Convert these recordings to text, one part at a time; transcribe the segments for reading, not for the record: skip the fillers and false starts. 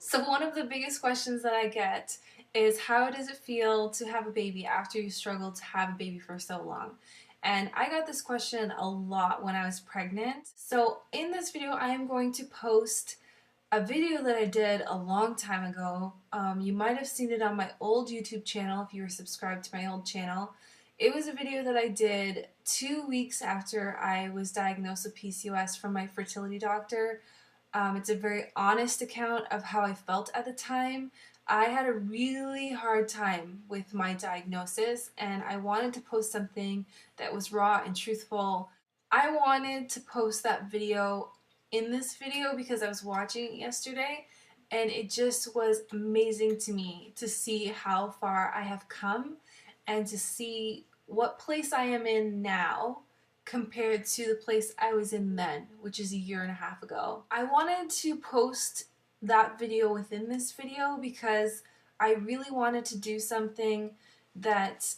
So one of the biggest questions that I get is how does it feel to have a baby after you struggled to have a baby for so long? And I got this question a lot when I was pregnant. So in this video, I am going to post a video that I did a long time ago. You might have seen it on my old YouTube channel if you were subscribed to my old channel. It was a video that I did 2 weeks after I was diagnosed with PCOS from my fertility doctor. It's a very honest account of how I felt at the time. I had a really hard time with my diagnosis, and I wanted to post something that was raw and truthful. I wanted to post that video in this video because I was watching it yesterday, and it just was amazing to me to see how far I have come and to see what place I am in now compared to the place I was in then, which is a year and a half ago. I wanted to post that video within this video because I really wanted to do something that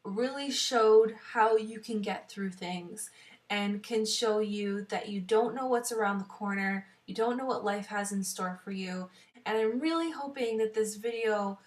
really showed how you can get through things and can show you that you don't know what's around the corner, you don't know what life has in store for you, and I'm really hoping that this video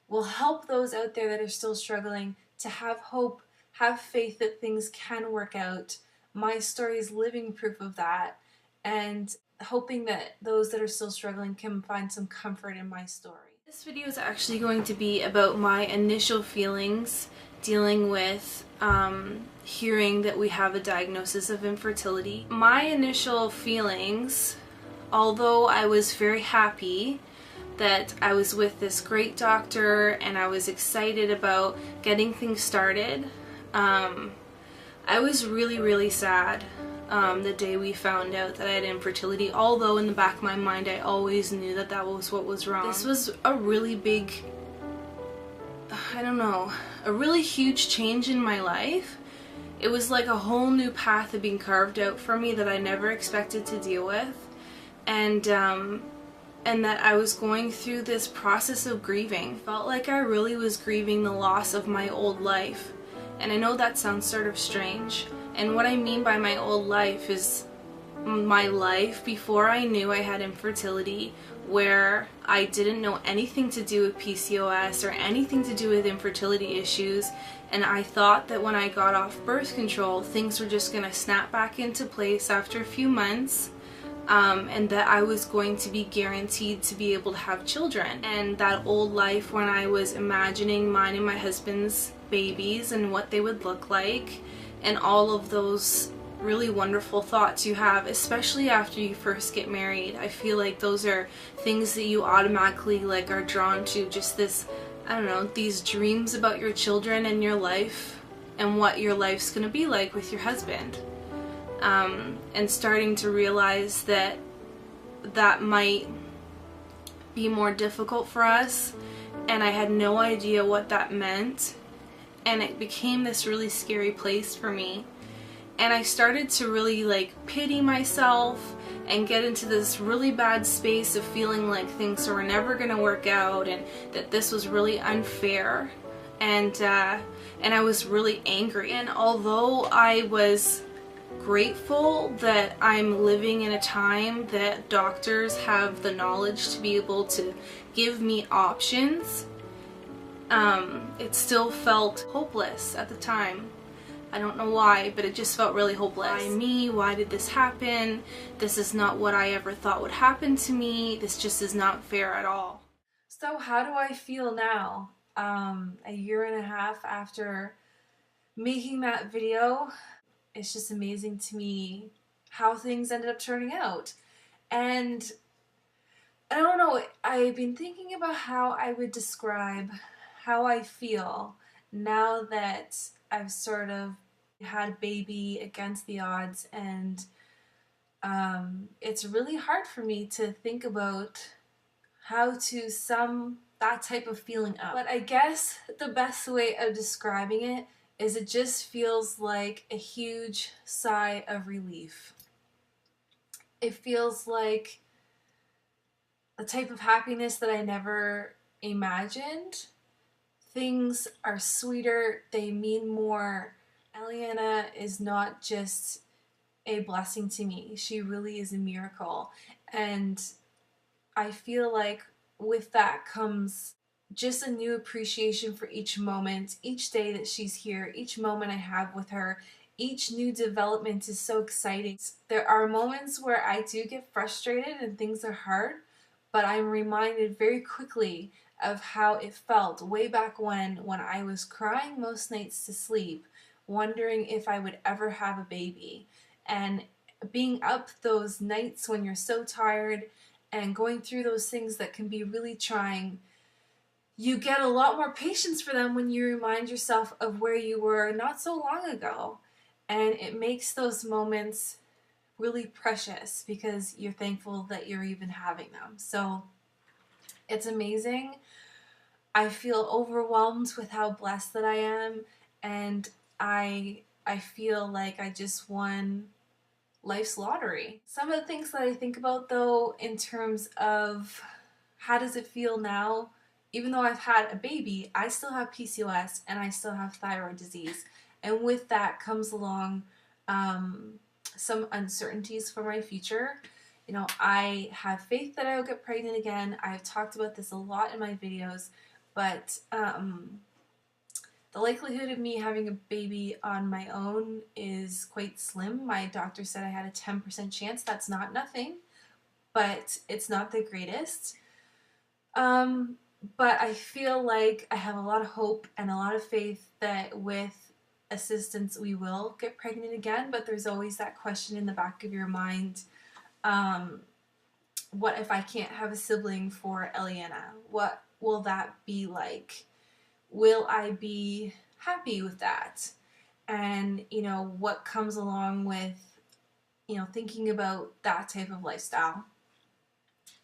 will help those out there that are still struggling to have hope, have faith that things can work out. My story is living proof of that, and hoping that those that are still struggling can find some comfort in my story. This video is actually going to be about my initial feelings dealing with hearing that we have a diagnosis of infertility. My initial feelings, although I was very happy that I was with this great doctor and I was excited about getting things started, I was really sad the day we found out that I had infertility, although in the back of my mind I always knew that that was what was wrong. This was a really big, a really huge change in my life. It was like a whole new path had been carved out for me that I never expected to deal with, and that I was going through this process of grieving. Felt like I really was grieving the loss of my old life. And I know that sounds sort of strange. And what I mean by my old life is my life before I knew I had infertility, where I didn't know anything to do with PCOS or anything to do with infertility issues, and I thought that when I got off birth control, things were just going to snap back into place after a few months. And that I was going to be guaranteed to be able to have children. And that old life when I was imagining mine and my husband's babies and what they would look like, and all of those really wonderful thoughts you have, especially after you first get married. I feel like those are things that you automatically are drawn to, just this, I don't know, these dreams about your children and your life and what your life's gonna be like with your husband. And starting to realize that that might be more difficult for us, and I had no idea what that meant, and it became this really scary place for me. And I started to really pity myself and get into this really bad space of feeling like things were never gonna work out and that this was really unfair, and I was really angry. And although I was grateful that I'm living in a time that doctors have the knowledge to be able to give me options, it still felt hopeless at the time. I don't know why, but it just felt really hopeless. Why me? Why did this happen? This is not what I ever thought would happen to me. This just is not fair at all. So how do I feel now? A year and a half after making that video, it's just amazing to me how things ended up turning out. And I don't know, I've been thinking about how I would describe how I feel now that I've sort of had a baby against the odds, and it's really hard for me to think about how to sum that type of feeling up. But I guess the best way of describing it is it just feels like a huge sigh of relief. It feels like a type of happiness that I never imagined. Things are sweeter, they mean more. Eliana is not just a blessing to me, she really is a miracle. And I feel like with that comes just a new appreciation for each moment, each day that she's here, each moment I have with her. Each new development is so exciting. There are moments where I do get frustrated and things are hard, but I'm reminded very quickly of how it felt way back when I was crying most nights to sleep, wondering if I would ever have a baby. And being up those nights when you're so tired and going through those things that can be really trying, you get a lot more patience for them when you remind yourself of where you were not so long ago. And it makes those moments really precious because you're thankful that you're even having them. So it's amazing. I feel overwhelmed with how blessed that I am, and I feel like I just won life's lottery. Some of the things that I think about though in terms of how does it feel now, even though I've had a baby, I still have PCOS and I still have thyroid disease. And with that comes along some uncertainties for my future. You know, I have faith that I will get pregnant again. I've talked about this a lot in my videos, but the likelihood of me having a baby on my own is quite slim. My doctor said I had a 10% chance. That's not nothing, but it's not the greatest. Um, but I feel like I have a lot of hope and a lot of faith that with assistance we will get pregnant again, but there's always that question in the back of your mind, um, what if I can't have a sibling for Eliana? What will that be like? Will I be happy with that? And, you know, what comes along with, you know, thinking about that type of lifestyle.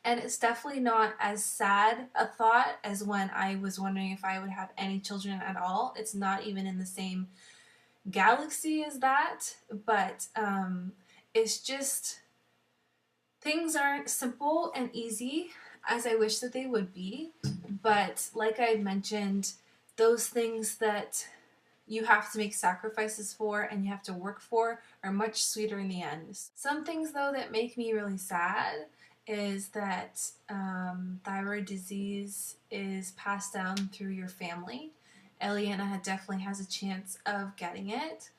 And it's definitely not as sad a thought as when I was wondering if I would have any children at all. It's not even in the same galaxy as that, but it's just things aren't simple and easy as I wish that they would be. But like I had mentioned, those things that you have to make sacrifices for and you have to work for are much sweeter in the end. Some things, though, that make me really sad is that thyroid disease is passed down through your family. Eliana definitely has a chance of getting it.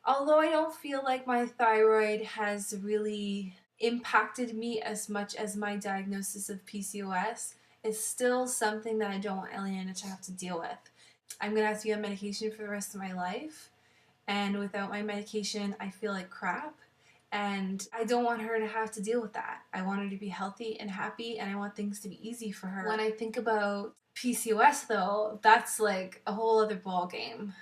Although I don't feel like my thyroid has really impacted me as much as my diagnosis of PCOS, it's still something that I don't want Eliana to have to deal with. I'm going to have to be on medication for the rest of my life, and without my medication, I feel like crap. And I don't want her to have to deal with that. I want her to be healthy and happy, and I want things to be easy for her. When I think about PCOS, though, that's like a whole other ball game.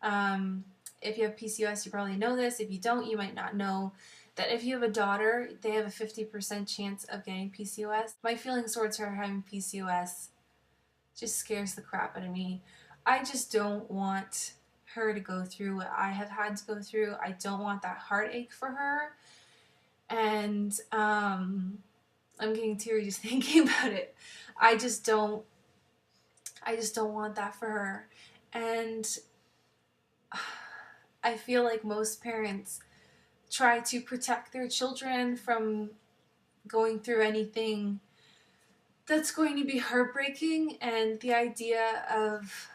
If you have PCOS, you probably know this. If you don't, you might not know that if you have a daughter, they have a 50% chance of getting PCOS. My feelings towards her having PCOS just scares the crap out of me. I just don't want her to go through what I have had to go through. I don't want that heartache for her. And I'm getting teary just thinking about it. I just don't want that for her. And I feel like most parents try to protect their children from going through anything that's going to be heartbreaking, and the idea of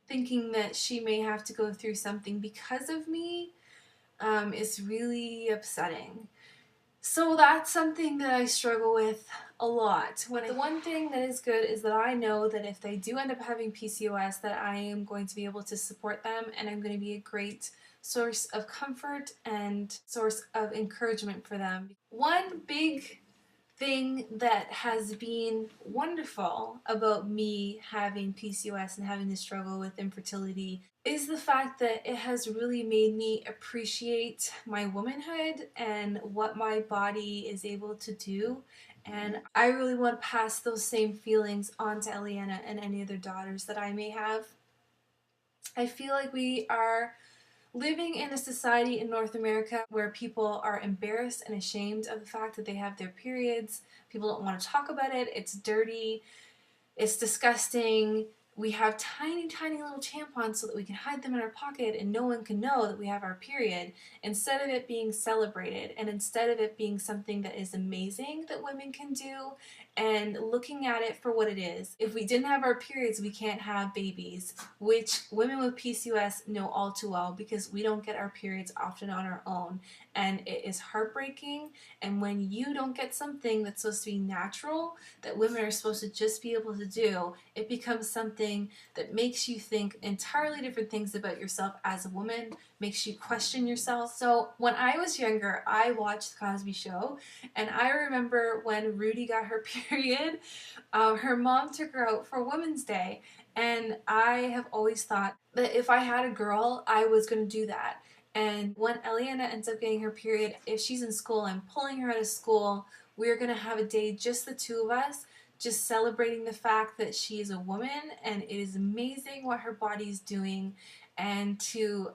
thinking that she may have to go through something because of me is really upsetting. So that's something that I struggle with a lot. The one thing that is good is that I know that if they do end up having PCOS, that I am going to be able to support them, and I'm going to be a great source of comfort and source of encouragement for them. One big thing that has been wonderful about me having PCOS and having to struggle with infertility is the fact that it has really made me appreciate my womanhood and what my body is able to do. And I really want to pass those same feelings on to Eliana and any other daughters that I may have. I feel like we are living in a society in North America where people are embarrassed and ashamed of the fact that they have their periods. People don't want to talk about it. It's dirty. It's disgusting. We have tiny, tiny little tampons so that we can hide them in our pocket and no one can know that we have our period, instead of it being celebrated and instead of it being something that is amazing that women can do and looking at it for what it is. If we didn't have our periods, we can't have babies, which women with PCOS know all too well because we don't get our periods often on our own, and it is heartbreaking. And when you don't get something that's supposed to be natural, that women are supposed to just be able to do, it becomes something that makes you think entirely different things about yourself as a woman, makes you question yourself. So when I was younger, I watched The Cosby Show, and I remember when Rudy got her period, her mom took her out for Women's Day, and I have always thought that if I had a girl, I was going to do that. And when Eliana ends up getting her period, if she's in school, I'm pulling her out of school. We're going to have a day, just the two of us, just celebrating the fact that she is a woman and it is amazing what her body's doing, and to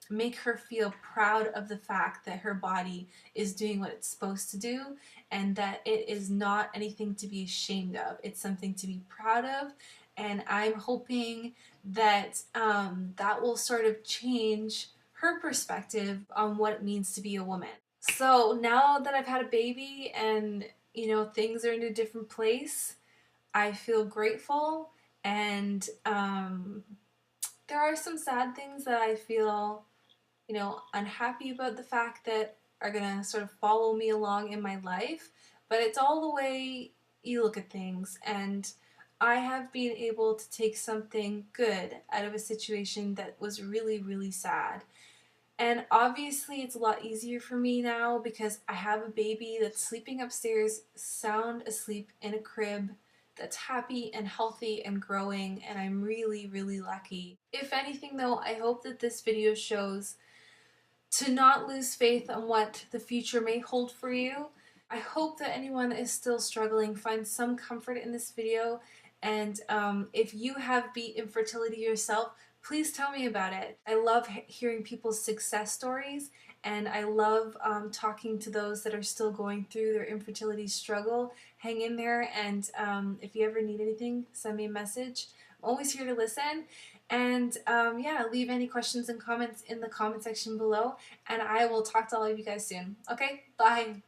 make her feel proud of the fact that her body is doing what it's supposed to do and that it is not anything to be ashamed of. It's something to be proud of, and I'm hoping that that will sort of change her perspective on what it means to be a woman. So now that I've had a baby and things are in a different place, I feel grateful, and there are some sad things that I feel unhappy about the fact that are gonna sort of follow me along in my life, but it's all the way you look at things, and I have been able to take something good out of a situation that was really, really sad. And obviously it's a lot easier for me now because I have a baby that's sleeping upstairs, sound asleep in a crib, that's happy and healthy and growing, and I'm really, really lucky. If anything though, I hope that this video shows to not lose faith on what the future may hold for you. I hope that anyone that is still struggling finds some comfort in this video, and if you have beat infertility yourself, please tell me about it. I love hearing people's success stories, and I love talking to those that are still going through their infertility struggle. Hang in there, and if you ever need anything, send me a message. I'm always here to listen. And yeah, leave any questions and comments in the comment section below, and I will talk to all of you guys soon. Okay, bye.